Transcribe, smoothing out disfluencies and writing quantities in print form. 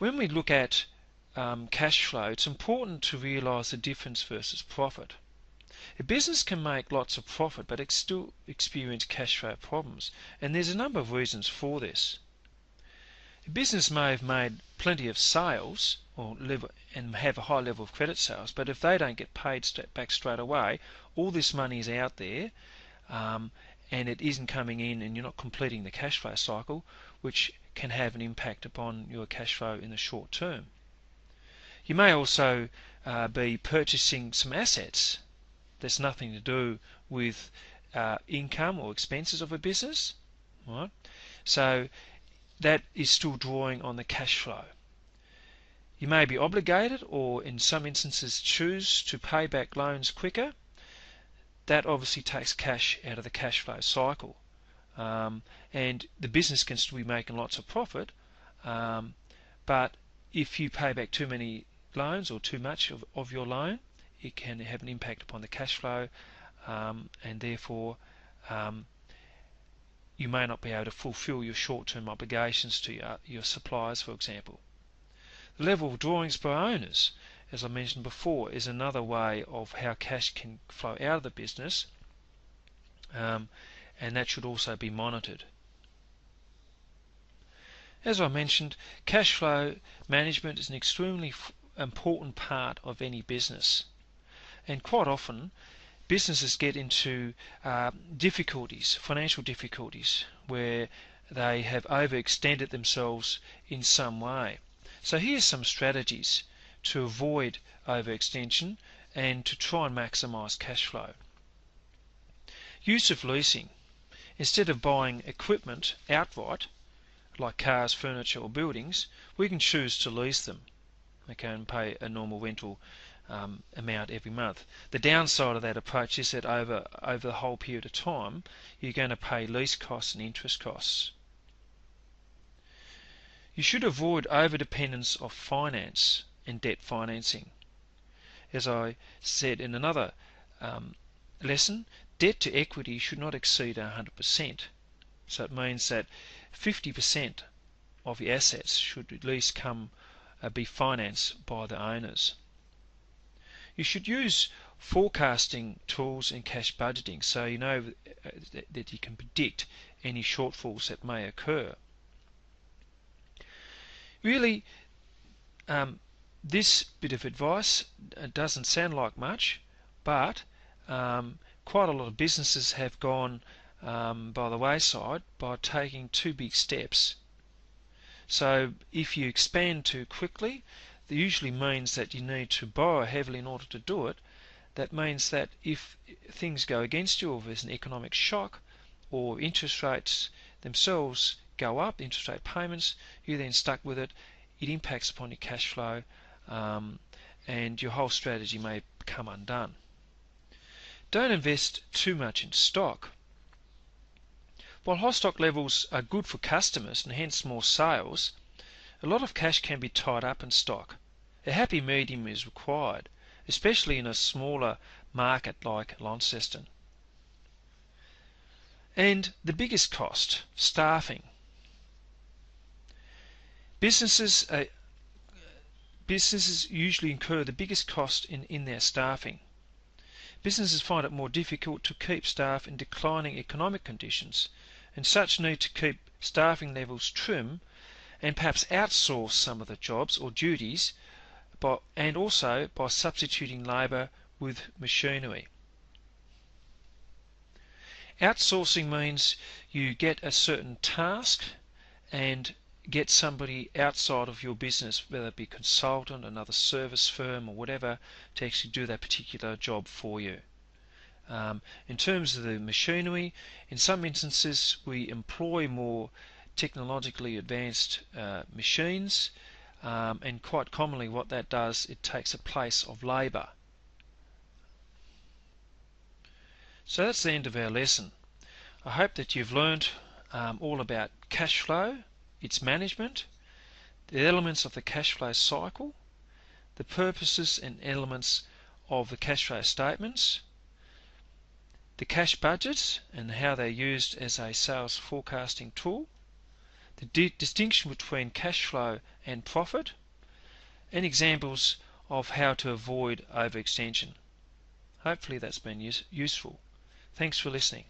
When we look at cash flow, it's important to realise the difference versus profit. A business can make lots of profit but still experience cash flow problems, and there's a number of reasons for this. A business may have made plenty of sales and have a high level of credit sales, but if they don't get paid back straight away, all this money is out there and it isn't coming in, and you're not completing the cash flow cycle, which can have an impact upon your cash flow in the short term. You may also be purchasing some assets that's nothing to do with income or expenses of a business, right? So that is still drawing on the cash flow. You may be obligated, or in some instances choose to pay back loans quicker. That obviously takes cash out of the cash flow cycle, and the business can still be making lots of profit, but if you pay back too many loans or too much of your loan, it can have an impact upon the cash flow, and therefore you may not be able to fulfill your short-term obligations to your suppliers, for example. The level of drawings by owners, as I mentioned before, is another way of how cash can flow out of the business, and that should also be monitored. As I mentioned, cash flow management is an extremely important part of any business, and quite often businesses get into financial difficulties, where they have overextended themselves in some way. So here's some strategies to avoid overextension and to try and maximise cash flow. Use of leasing. Instead of buying equipment outright, like cars, furniture or buildings, we can choose to lease them, and pay a normal rental amount every month. The downside of that approach is that over the whole period of time, you're going to pay lease costs and interest costs. You should avoid overdependence of finance and debt financing. As I said in another lesson, debt to equity should not exceed 100%. So it means that 50% of your assets should at least be financed by the owners. You should use forecasting tools and cash budgeting, so you know that you can predict any shortfalls that may occur. Really, this bit of advice doesn't sound like much, but quite a lot of businesses have gone by the wayside by taking two big steps. So if you expand too quickly, that usually means that you need to borrow heavily in order to do it. That means that if things go against you, or there's an economic shock, or interest rates themselves go up, interest rate payments, you're then stuck with it. It impacts upon your cash flow, and your whole strategy may become undone. Don't invest too much in stock. While high stock levels are good for customers and hence more sales, a lot of cash can be tied up in stock. A happy medium is required, especially in a smaller market like Launceston. And the biggest cost, staffing. Businesses usually incur the biggest cost in their staffing. Businesses find it more difficult to keep staff in declining economic conditions, and such need to keep staffing levels trim and perhaps outsource some of the jobs or duties, and also by substituting labour with machinery. Outsourcing means you get a certain task and get somebody outside of your business, whether it be a consultant, another service firm or whatever, to actually do that particular job for you. In terms of the machinery, in some instances we employ more technologically advanced machines, and quite commonly what that does, it takes a place of labour. So that's the end of our lesson. I hope that you've learned all about cash flow, its management, the elements of the cash flow cycle, the purposes and elements of the cash flow statements, the cash budgets and how they're used as a sales forecasting tool, the distinction between cash flow and profit, and examples of how to avoid overextension. Hopefully that's been useful. Thanks for listening.